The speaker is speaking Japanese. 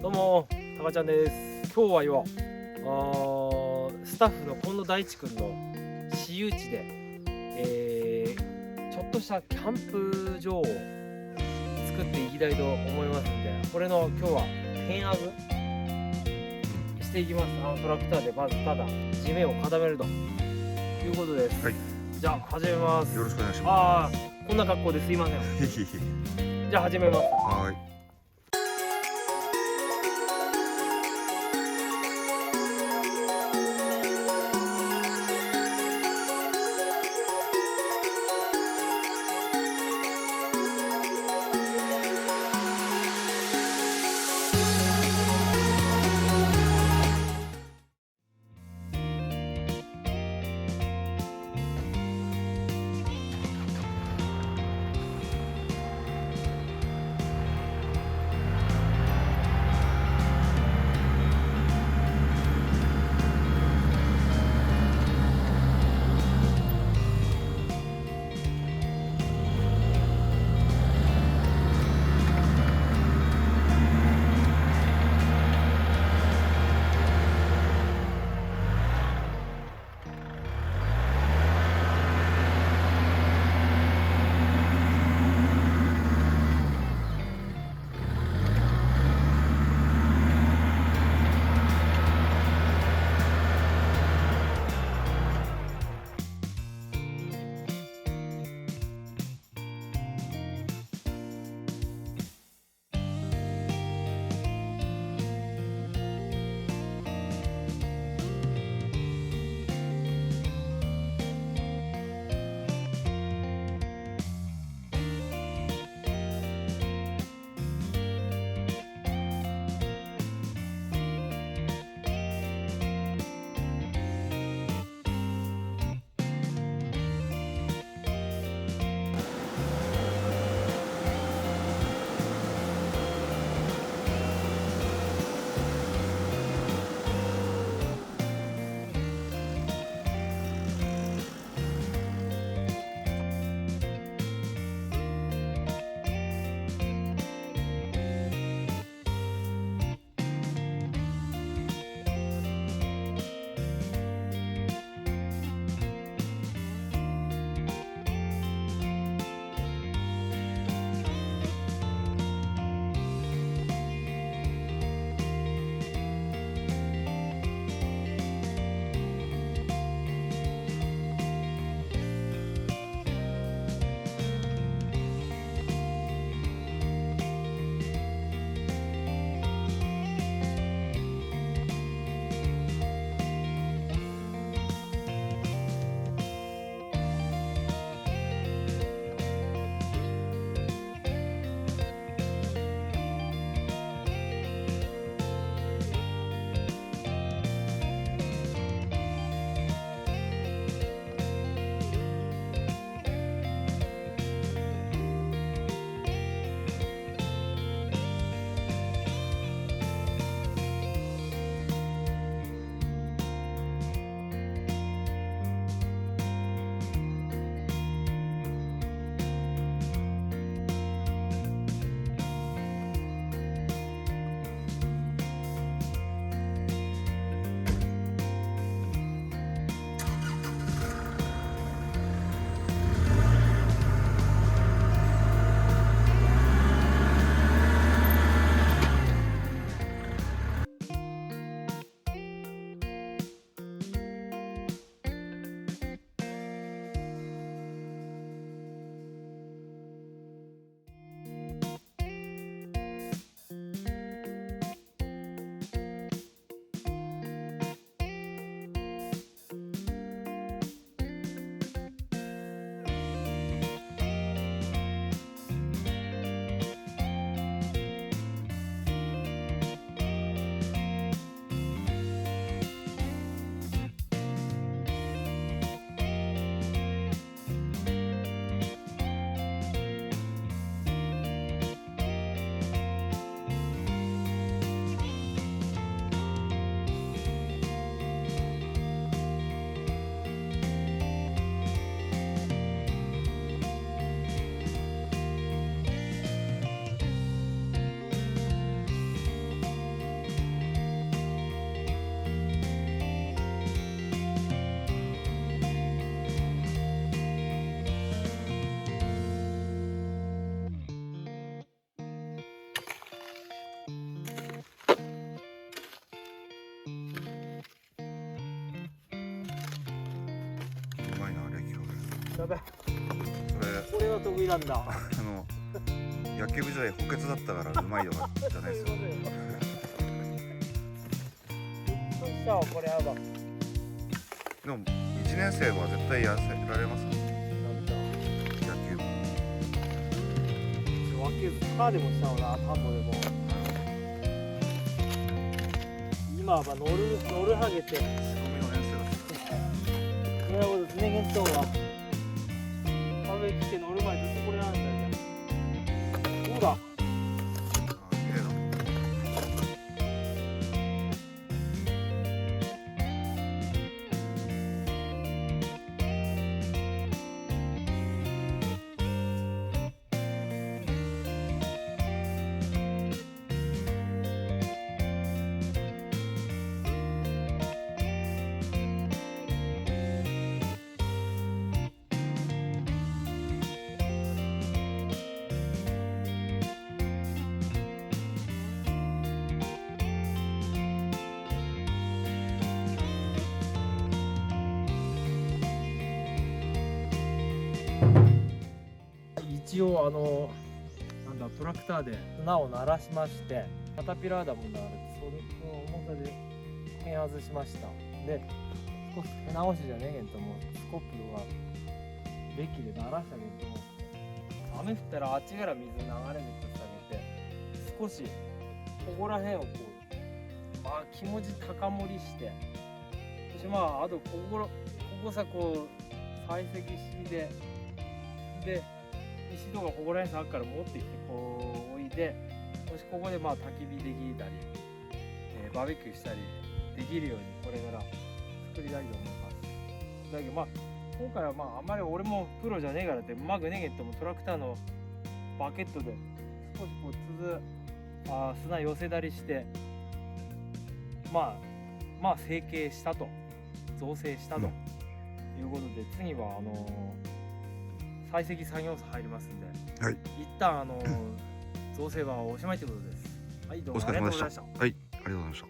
どうも、たかちゃんです。今日はよ、スタッフの近藤大地くんの私有地で、ちょっとしたキャンプ場を作っていきたいと思いますんで、これの今日はペンアグしていきます。トラクターでまずただ地面を固めるということです。はい。じゃあ始めます。よろしくお願いしまこんな格好ですいません。す。じゃあ始めます。はい。やべ、それこれは得意なんだ。野球部時代補欠だったからうまいとかじゃないですよ。そしたらこれやば。でも1年生は絶対やらせられますか？なんだ。野球部。和球カーでもしたのな、田んぼでも。今は乗るはげて。仕込みの遠征だった。それはこと常言とは。田植え来て乗る前ずっとこれなんだよね。そうだ。綺麗だ。一応なんだトラクターで砂を鳴らしまして、カタピラーダもなるそれの重さで変外しました。で少し手直しじゃねえげんともスコップがべきで鳴らしたけど、雨降ったらあっちから水流れてくさげて、少しここら辺をこう気持ち高盛りして、そしてあとここさこう採石してで石とかここら辺さっきから持ってきてこう置いて、そしてここで焚き火できたり、バーベキューしたりできるようにこれから作りたいと思います。だけど今回はあんまり俺もプロじゃねえからってうまくねえけども、トラクターのバケットで少しこう砂寄せたりして成形したと、造成したということで、次は採石作業所入りますんで、はい、一旦造成はおしまいということです。はい、どうもありがとうございました。はい、ありがとうございました。